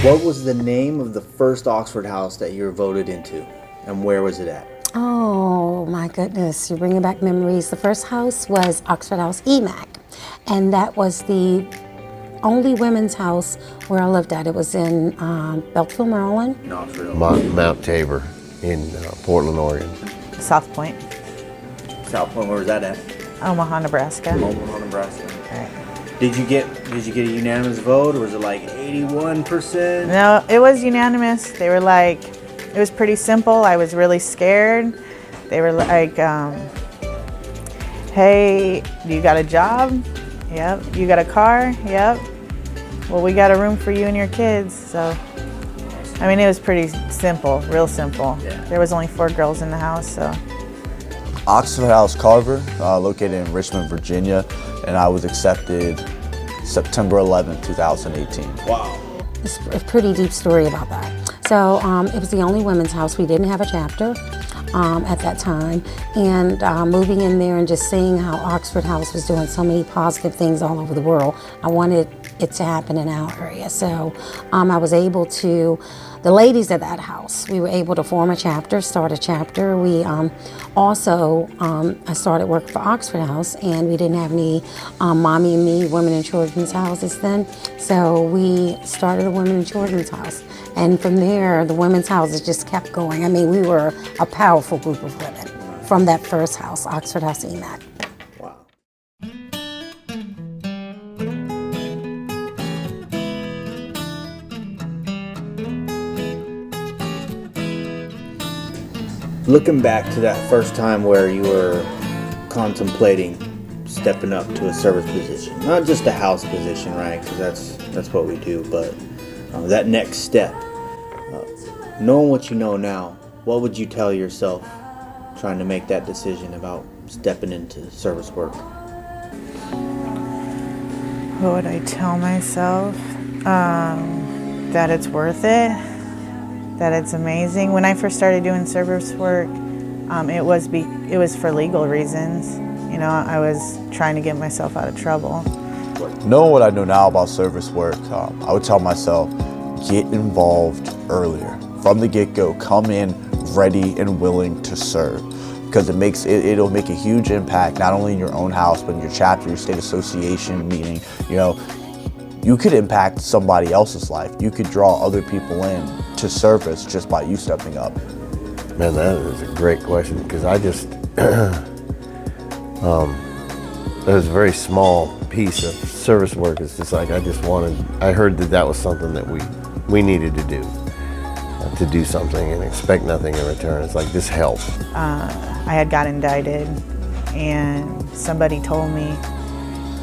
What was the name of the first Oxford house that you were voted into, and where was it at? Oh my goodness, you're bringing back memories. The first house was Oxford House EMAC, and that was the only women's house where I lived at. It was in Beltsville, Maryland. In Oxford. Mount Tabor in Portland, Oregon. South Point, South Point, where was that at? Omaha, Nebraska. Omaha, Nebraska. Right. Did you get a unanimous vote, or was it like 81%? No, it was unanimous. They were like, it was pretty simple. I was really scared. They were like, hey, you got a job? Yep. You got a car? Yep. Well, we got a room for you and your kids. So, I mean, it was pretty simple, real simple. Yeah. There was only 4 girls in the house, so. Oxford House Carver, located in Richmond, Virginia, and I was accepted September 11, 2018. Wow. It's a pretty deep story about that. So it was the only women's house. We didn't have a chapter at that time. And moving in there and just seeing how Oxford House was doing so many positive things all over the world, I wanted it to happen in our area. So I was able to, the ladies at that house, we were able to form a chapter, start a chapter. We also, I started work for Oxford House, and we didn't have any Mommy and Me women and children's houses then. So we started a women and children's house. And from there, the women's houses just kept going. I mean, we were a powerful group of women from that first house, Oxford House EMAC. Wow. Looking back to that first time where you were contemplating stepping up to a service position, not just a house position, right? Because that's what we do, but that next step. Knowing what you know now, what would you tell yourself trying to make that decision about stepping into service work? What would I tell myself? That it's worth it, that it's amazing. When I first started doing service work, it was for legal reasons. You know, I was trying to get myself out of trouble. Knowing what I know now about service work, I would tell myself, get involved earlier. From the get-go, come in ready and willing to serve, because it'll make a huge impact not only in your own house but in your chapter, your state association meeting. You know, you could impact somebody else's life. You could draw other people in to service just by you stepping up. Man, that is a great question, because I just there's a very small piece of service work. It's just like I heard that was something that we needed to do something and expect nothing in return. It's like, this help. I had got indicted, and somebody told me,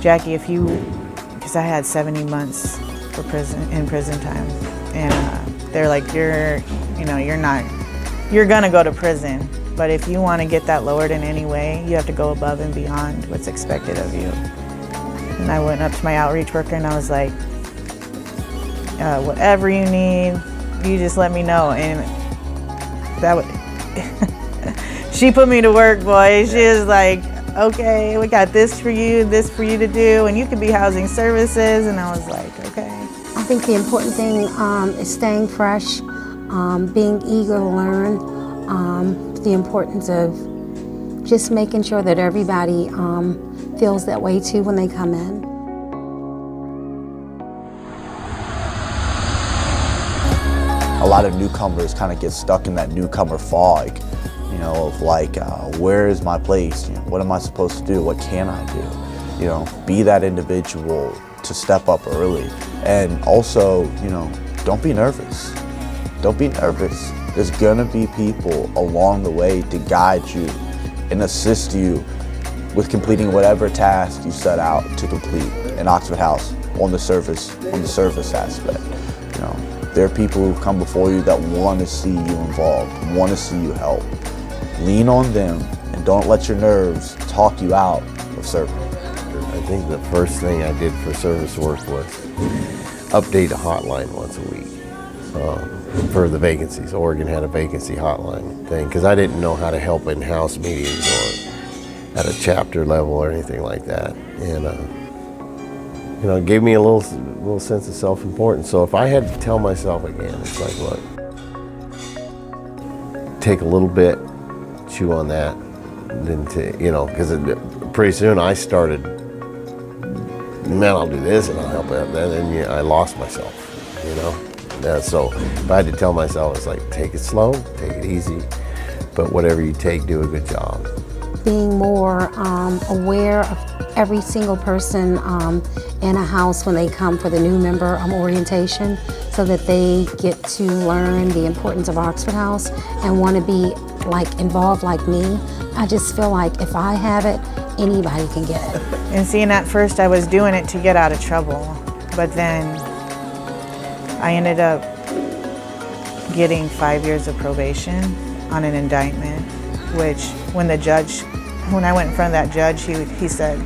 Jackie, because I had 70 months for prison time, and they're like, you're gonna go to prison, but if you want to get that lowered in any way, you have to go above and beyond what's expected of you. And I went up to my outreach worker and I was like, whatever you need, you just let me know. And she put me to work, boy. She was like, okay, we got this for you to do, and you could be housing services. And I was like, okay. I think the important thing is staying fresh, being eager to learn, the importance of just making sure that everybody feels that way too when they come in. A lot of newcomers kind of get stuck in that newcomer fog, you know, of like, where is my place? You know, what am I supposed to do? What can I do? You know, be that individual to step up early. And also, you know, don't be nervous. Don't be nervous. There's gonna be people along the way to guide you and assist you with completing whatever task you set out to complete in Oxford House on the service aspect. You know, there are people who come before you that want to see you involved, want to see you help. Lean on them and don't let your nerves talk you out of serving. I think the first thing I did for service work was update a hotline once a week for the vacancies. Oregon had a vacancy hotline thing, because I didn't know how to help in house meetings or at a chapter level or anything like that. And You know, it gave me a little sense of self-importance. So if I had to tell myself again, it's like, look, take a little bit, chew on that, then because pretty soon I started, man, I'll do this and I'll help out. Then I lost myself, you know. So if I had to tell myself, it's like, take it slow, take it easy, but whatever you take, do a good job. Being more aware of every single person in a house when they come for the new member orientation, so that they get to learn the importance of Oxford House and want to be involved like me. I just feel like if I have it, anybody can get it. And seeing at first I was doing it to get out of trouble, but then I ended up getting 5 years of probation on an indictment, which when I went in front of that judge, he said,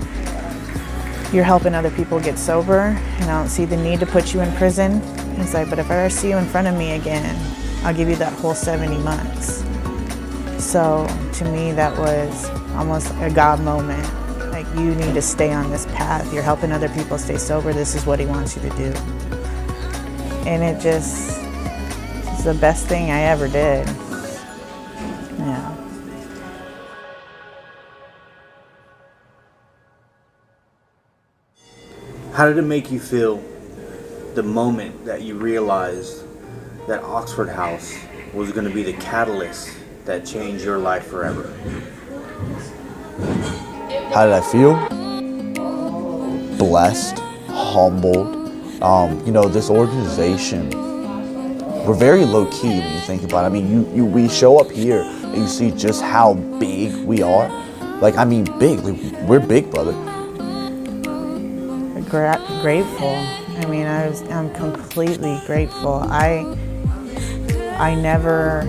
you're helping other people get sober, and I don't see the need to put you in prison. He's like, but if I ever see you in front of me again, I'll give you that whole 70 months. So to me, that was almost a God moment. Like, you need to stay on this path. You're helping other people stay sober. This is what he wants you to do. And it's the best thing I ever did. Yeah. How did it make you feel the moment that you realized that Oxford House was going to be the catalyst that changed your life forever? How did I feel? Blessed, humbled. This organization, we're very low-key when you think about it. I mean, we show up here and you see just how big we are. Big. We're big, brother. Grateful. I mean, I'm completely grateful. I never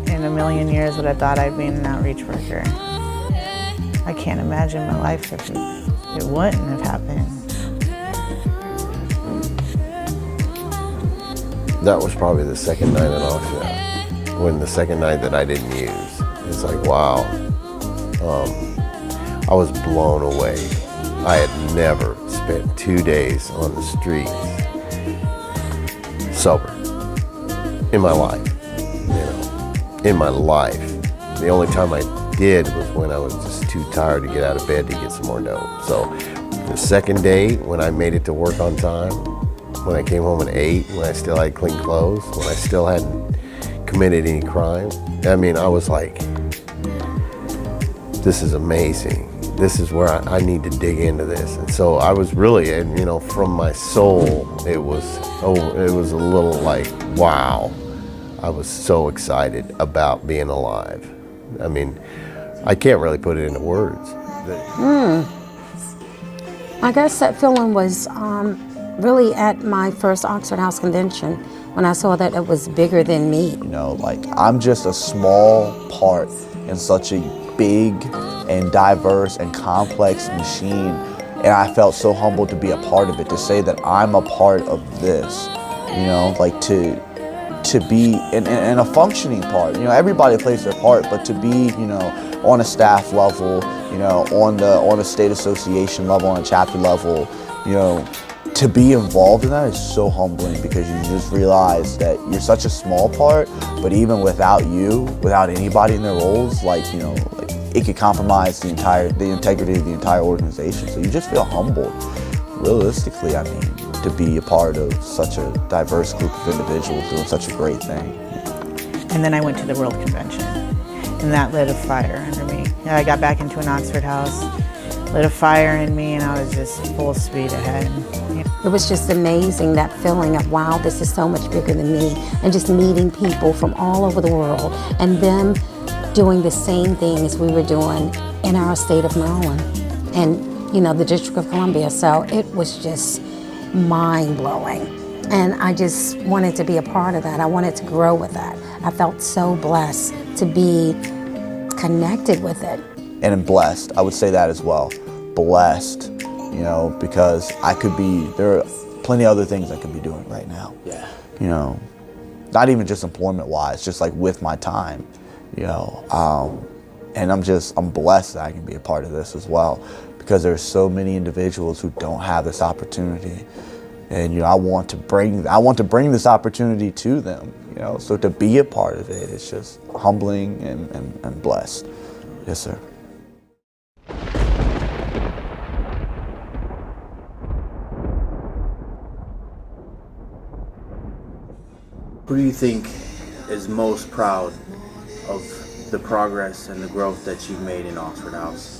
in a million years would have thought I'd be an outreach worker. I can't imagine my life if it wouldn't have happened. That was probably the second night at Oxford, when the second night that I didn't use. It's like, wow. I was blown away. I had never spent 2 days on the streets sober in my life, in my life. The only time I did was when I was just too tired to get out of bed to get some more dope. So the second day, when I made it to work on time, when I came home at 8, when I still had clean clothes, when I still hadn't committed any crime, I was like, this is amazing. This is where I need to dig into this. And so I was really, from my soul, it was a little like, wow. I was so excited about being alive. I mean, I can't really put it into words. I guess that feeling was really at my first Oxford House convention, when I saw that it was bigger than me. I'm just a small part in such a big and diverse and complex machine, and I felt so humbled to be a part of it, to say that I'm a part of this, to be in a functioning part. Everybody plays their part, but to be, on a staff level, on a state association level, on a chapter level, to be involved in that is so humbling, because you just realize that you're such a small part, but even without you, without anybody in their roles, it could compromise the integrity of the entire organization. So you just feel humbled. Realistically, to be a part of such a diverse group of individuals doing such a great thing. And then I went to the World Convention, and that lit a fire under me. I got back into an Oxford House, lit a fire in me, and I was just full speed ahead. It was just amazing, that feeling of, wow, this is so much bigger than me, and just meeting people from all over the world, and them doing the same things we were doing in our state of Maryland and, the District of Columbia. So it was just mind-blowing. And I just wanted to be a part of that. I wanted to grow with that. I felt so blessed to be connected with it. And blessed, I would say that as well. Blessed, because there are plenty of other things I could be doing right now. Yeah. Not even just employment-wise, just with my time. And I'm blessed that I can be a part of this as well, because there's so many individuals who don't have this opportunity. And, I want to bring this opportunity to them, so to be a part of it, it's just humbling and blessed. Yes, sir. Who do you think is most proud of the progress and the growth that you've made in Oxford House?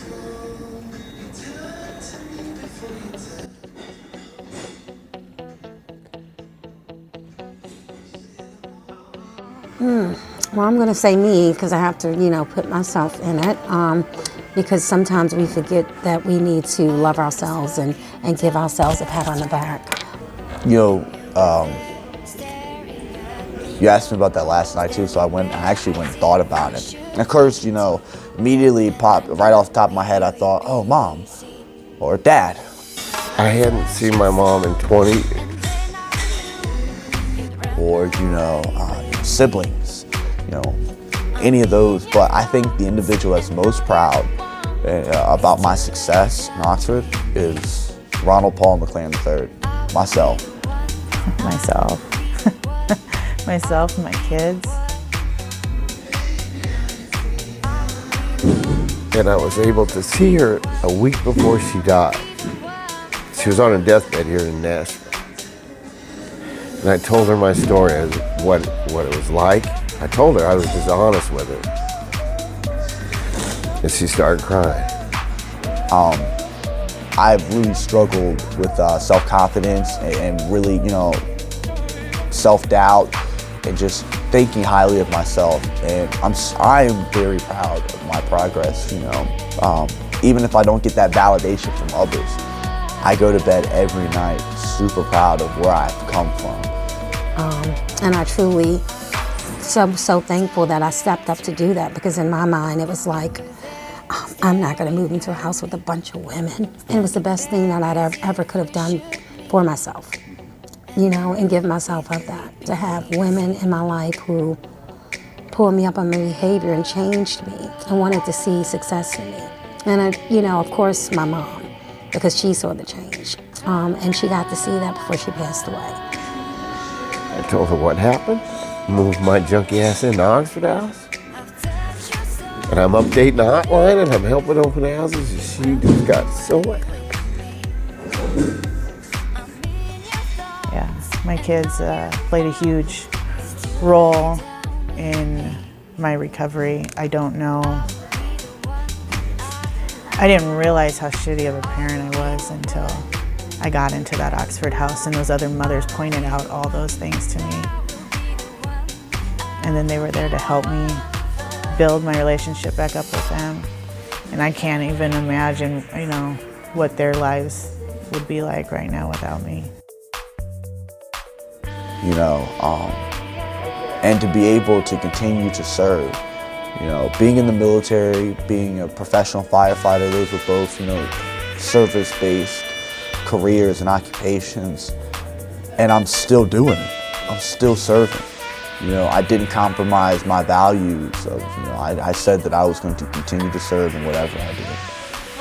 Well, I'm going to say me because I have to, put myself in it. Because sometimes we forget that we need to love ourselves and give ourselves a pat on the back. You asked me about that last night too, so I actually went and thought about it. And of course, immediately popped right off the top of my head, I thought, oh, Mom or Dad. I hadn't seen my mom in 20 years. Or, siblings, any of those. But I think the individual that's most proud about my success in Oxford is Ronald Paul McLaren III, myself. Myself and my kids. And I was able to see her a week before she died. She was on a deathbed here in Nashville. And I told her my story, what it was like. I told her I was just honest with her. And she started crying. I've really struggled with self-confidence and really, self-doubt and just thinking highly of myself. And I am very proud of my progress, even if I don't get that validation from others. I go to bed every night super proud of where I've come from. And I truly so thankful that I stepped up to do that, because in my mind it was like, I'm not going to move into a house with a bunch of women. And it was the best thing that I'd ever could have done for myself, and give myself up that. To have women in my life who pulled me up on my behavior and changed me and wanted to see success in me. And, of course, my mom, because she saw the change. And she got to see that before she passed away. I told her what happened, moved my junky ass into Oxford House. And I'm updating the hotline and I'm helping open houses, and she just got so happy. Yeah, my kids played a huge role in my recovery. I didn't realize how shitty of a parent I was until I got into that Oxford House and those other mothers pointed out all those things to me. And then they were there to help me build my relationship back up with them. And I can't even imagine, what their lives would be like right now without me. And to be able to continue to serve, being in the military, being a professional firefighter, those were both, service-based careers and occupations, and I'm still doing it. I'm still serving. I didn't compromise my values of, I said that I was going to continue to serve in whatever I did,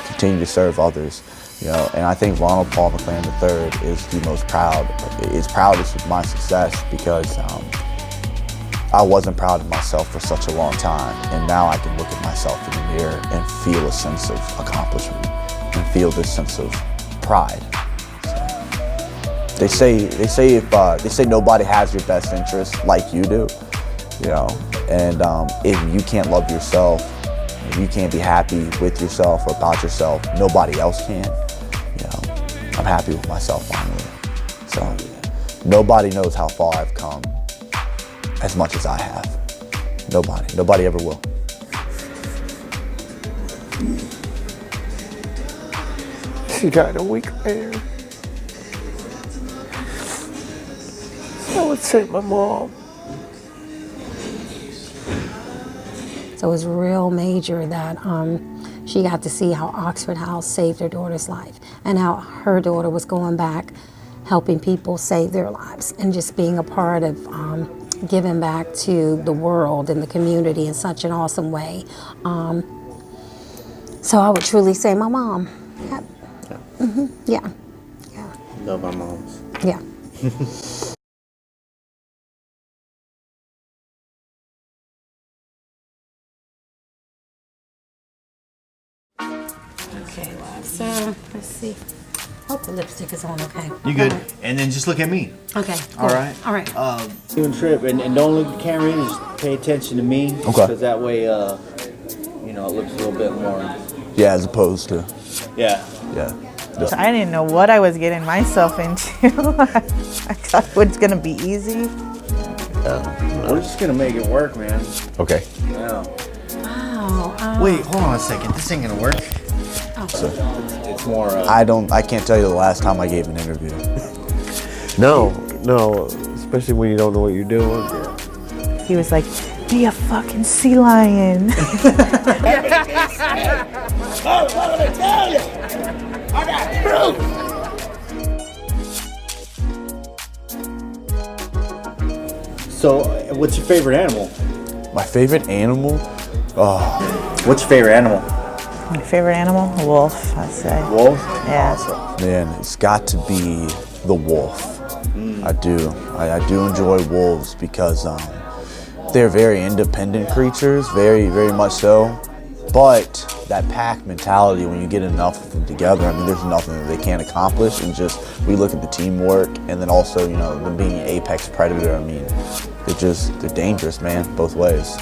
continue to serve others, and I think Ronald Paul McLaren III is the most proudest of my success, because I wasn't proud of myself for such a long time, and now I can look at myself in the mirror and feel a sense of accomplishment and feel this sense of pride. They say nobody has your best interest like you do, and if you can't love yourself, if you can't be happy with yourself or about yourself, nobody else can. I'm happy with myself finally. So nobody knows how far I've come as much as I have. Nobody ever will. She died a week later. I would say my mom. So it was real major that she got to see how Oxford House saved her daughter's life, and how her daughter was going back, helping people save their lives, and just being a part of giving back to the world and the community in such an awesome way. So I would truly say my mom. Yep. Yeah. Yeah. Love our moms. Yeah. Okay, love. So let's see. Hope the lipstick is on okay. You good? All right. And then just look at me. Okay. All cool. right. All right. Doing trip, and don't look at the camera. Just pay attention to me. Okay. Because that way, you know, it looks a little bit more. Yeah, as opposed to, Yeah. yeah. I didn't know what I was getting myself into. I thought it was gonna be easy. We're just gonna make it work, man. Okay. Yeah. Wow. Wait, hold on a second. This ain't gonna work. It's more. I can't tell you the last time I gave an interview. No, especially when you don't know what you're doing. He was like, "Be a fucking sea lion." So, what's your favorite animal? My favorite animal? What's your favorite animal? My favorite animal, a wolf, I'd say. Wolf. Yeah. Man, it's got to be the wolf. I do. I do enjoy wolves because they're very independent creatures, very, very much so. But that pack mentality, when you get enough of them together, I mean, there's nothing that they can't accomplish. And just, we look at the teamwork and then also, you know, them being an apex predator, I mean, they're dangerous, man, both ways.